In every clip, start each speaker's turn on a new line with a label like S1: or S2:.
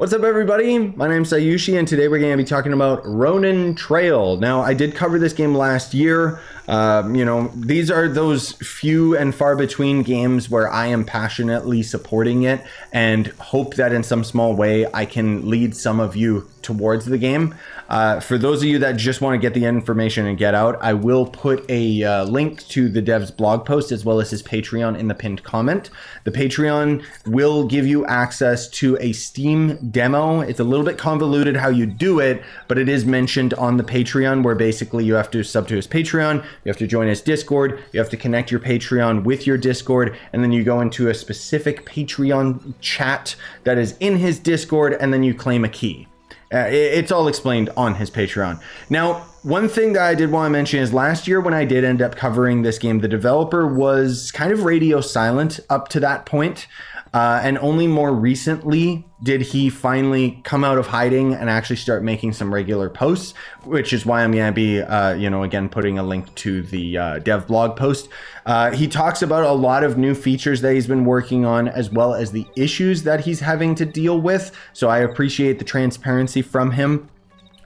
S1: What's up, everybody? My name's Scyushi, and today we're going to be talking about Ronin Trail. Now, I did cover this game last year. These are those few and far between games where I am passionately supporting it and hope that in some small way I can lead some of you towards the game. For those of you that just want to get the information and get out, I will put a link to the dev's blog post as well as his Patreon in the pinned comment. The Patreon will give you access to a Steam demo. It's a little bit convoluted how you do it, but it is mentioned on the Patreon where basically you have to sub to his Patreon, you have to join his Discord, you have to connect your Patreon with your Discord, and then you go into a specific Patreon chat that is in his Discord, and then you claim a key. It's all explained on his Patreon. Now, one thing that I did want to mention is last year when I did end up covering this game, the developer was kind of radio silent up to that point. And only more recently did he finally come out of hiding and actually start making some regular posts, which is why I'm going to be, again, putting a link to the dev blog post. He talks about a lot of new features that he's been working on, as well as the issues that he's having to deal with. So I appreciate the transparency from him.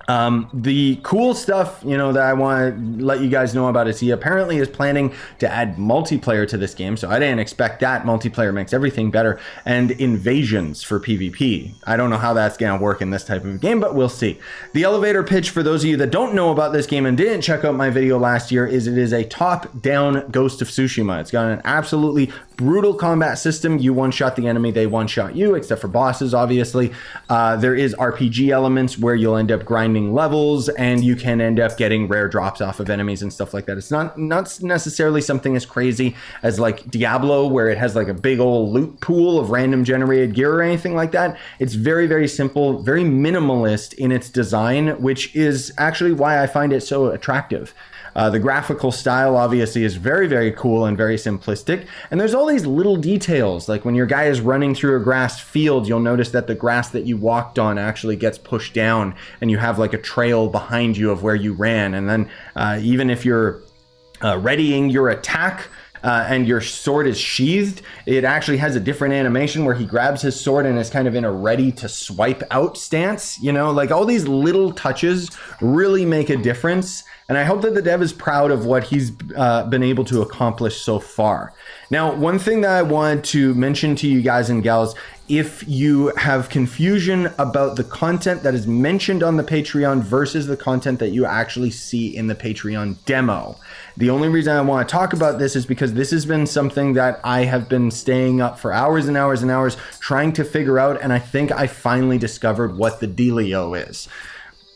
S1: The cool stuff, that I want to let you guys know about is he apparently is planning to add multiplayer to this game. So I didn't expect that. Multiplayer makes everything better. And invasions for PvP. I don't know how that's going to work in this type of game, but we'll see. The elevator pitch for those of you that don't know about this game and didn't check out my video last year is it is a top-down Ghost of Tsushima. It's got an absolutely brutal combat system. You one-shot the enemy, they one-shot you, except for bosses, obviously. There is RPG elements where you'll end up grinding levels, and you can end up getting rare drops off of enemies and stuff like that. It's not necessarily something as crazy as like Diablo, where it has like a big old loot pool of random generated gear or anything like that. It's very, very simple, very minimalist in its design, which is actually why I find it so attractive. The graphical style obviously is very, very cool and very simplistic. And there's all these little details, like when your guy is running through a grass field, you'll notice that the grass that you walked on actually gets pushed down and you have like a trail behind you of where you ran. And then even if you're readying your attack, and your sword is sheathed, it actually has a different animation where he grabs his sword and is kind of in a ready to swipe out stance. Like all these little touches really make a difference. And I hope that the dev is proud of what he's been able to accomplish so far. Now, one thing that I wanted to mention to you guys and gals, if you have confusion about the content that is mentioned on the Patreon versus the content that you actually see in the Patreon demo, the only reason I want to talk about this is because this has been something that I have been staying up for hours and hours and hours trying to figure out, and I think I finally discovered what the dealio is.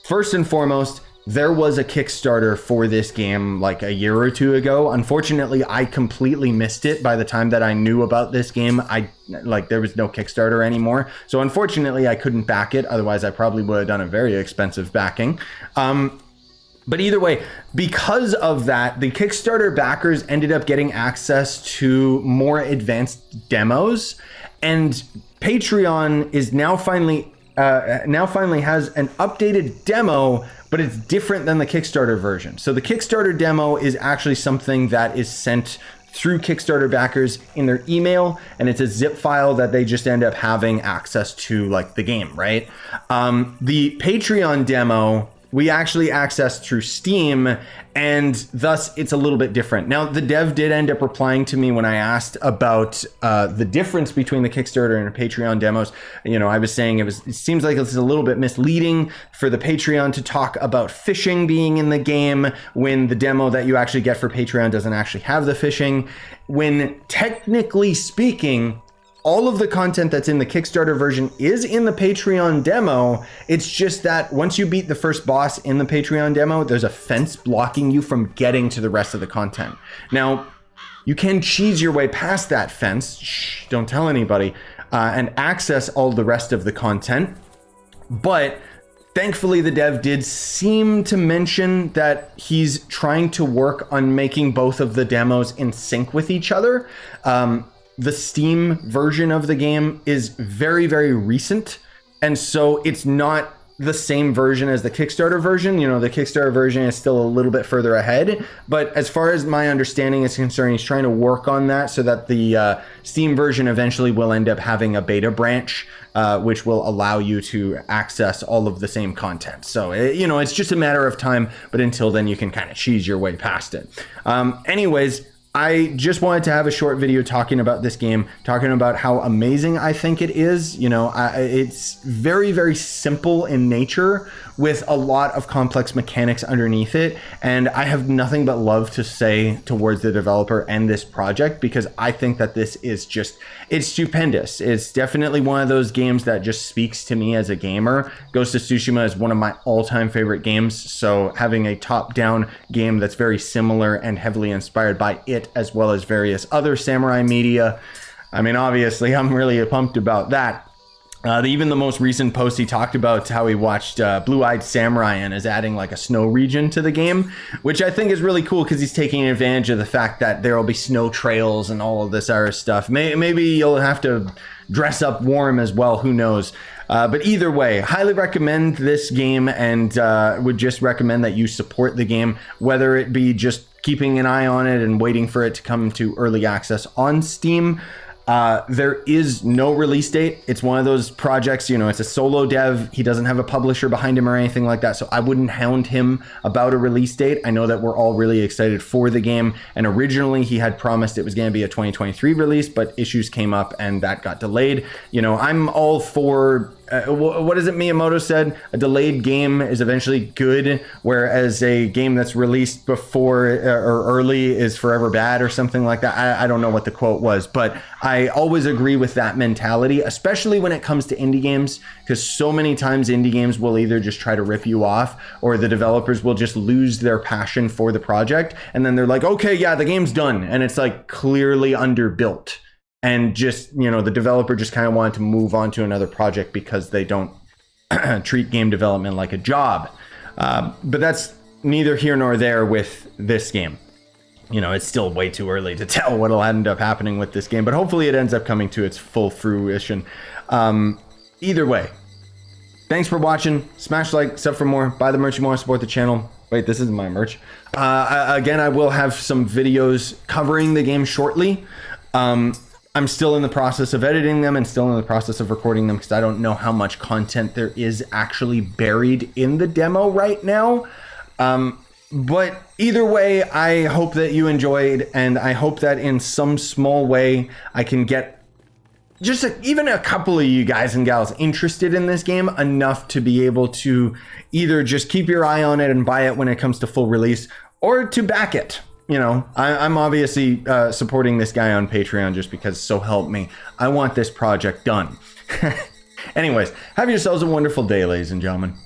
S1: First and foremost, there was a Kickstarter for this game like a year or two ago. Unfortunately, I completely missed it by the time that I knew about this game. There was no Kickstarter anymore. So unfortunately, I couldn't back it. Otherwise, I probably would have done a very expensive backing. But either way, because of that, the Kickstarter backers ended up getting access to more advanced demos. And Patreon is now finally has an updated demo, but it's different than the Kickstarter version. So the Kickstarter demo is actually something that is sent through Kickstarter backers in their email, and it's a zip file that they just end up having access to, like the game, right? The Patreon demo, we actually access through Steam, and thus it's a little bit different. Now, the dev did end up replying to me when I asked about the difference between the Kickstarter and the Patreon demos. I was saying it seems like it's a little bit misleading for the Patreon to talk about fishing being in the game when the demo that you actually get for Patreon doesn't actually have the fishing. When technically speaking, all of the content that's in the Kickstarter version is in the Patreon demo. It's just that once you beat the first boss in the Patreon demo, there's a fence blocking you from getting to the rest of the content. Now, you can cheese your way past that fence, don't tell anybody, and access all the rest of the content. But thankfully, the dev did seem to mention that he's trying to work on making both of the demos in sync with each other. The Steam version of the game is very, very recent. And so it's not the same version as the Kickstarter version. You know, the Kickstarter version is still a little bit further ahead, but as far as my understanding is concerned, he's trying to work on that so that the Steam version eventually will end up having a beta branch, which will allow you to access all of the same content. So, you know, it's just a matter of time, but until then you can kind of cheese your way past it. Anyways, I just wanted to have a short video talking about this game, talking about how amazing I think it is. You know, it's very, very simple in nature with a lot of complex mechanics underneath it. And I have nothing but love to say towards the developer and this project, because I think that this is just, it's stupendous. It's definitely one of those games that just speaks to me as a gamer. Ghost of Tsushima is one of my all-time favorite games. So having a top-down game that's very similar and heavily inspired by it, as well as various other samurai media, I mean, obviously, I'm really pumped about that. Even the most recent post, he talked about how he watched Blue-Eyed Samurai and is adding like a snow region to the game, which I think is really cool because he's taking advantage of the fact that there will be snow trails and all of this other stuff. Maybe you'll have to dress up warm as well, who knows. But either way, highly recommend this game, and would just recommend that you support the game, whether it be just keeping an eye on it and waiting for it to come to early access on Steam. There is no release date. It's one of those projects, you know, it's a solo dev. He doesn't have a publisher behind him or anything like that. So I wouldn't hound him about a release date. I know that we're all really excited for the game. And originally he had promised it was going to be a 2023 release, but issues came up and that got delayed. You know, I'm all for what is it Miyamoto said? A delayed game is eventually good, whereas a game that's released before or early is forever bad, or something like that. I don't know what the quote was, but I always agree with that mentality, especially when it comes to indie games, because so many times indie games will either just try to rip you off, or the developers will just lose their passion for the project, and then they're like, okay, yeah, the game's done, and it's like clearly underbuilt. And just, you know, the developer just kind of wanted to move on to another project because they don't treat game development like a job. But that's neither here nor there with this game. You know, it's still way too early to tell what'll end up happening with this game, but hopefully it ends up coming to its full fruition. Either way, thanks for watching. Smash like, sub for more, buy the merch you want to support the channel. Wait, this isn't my merch. Again, I will have some videos covering the game shortly. I'm still in the process of editing them and still in the process of recording them because I don't know how much content there is actually buried in the demo right now. But either way, I hope that you enjoyed, and I hope that in some small way I can get just even a couple of you guys and gals interested in this game enough to be able to either just keep your eye on it and buy it when it comes to full release, or to back it. You know, I'm obviously supporting this guy on Patreon just because, so help me, I want this project done. Anyways, have yourselves a wonderful day, ladies and gentlemen.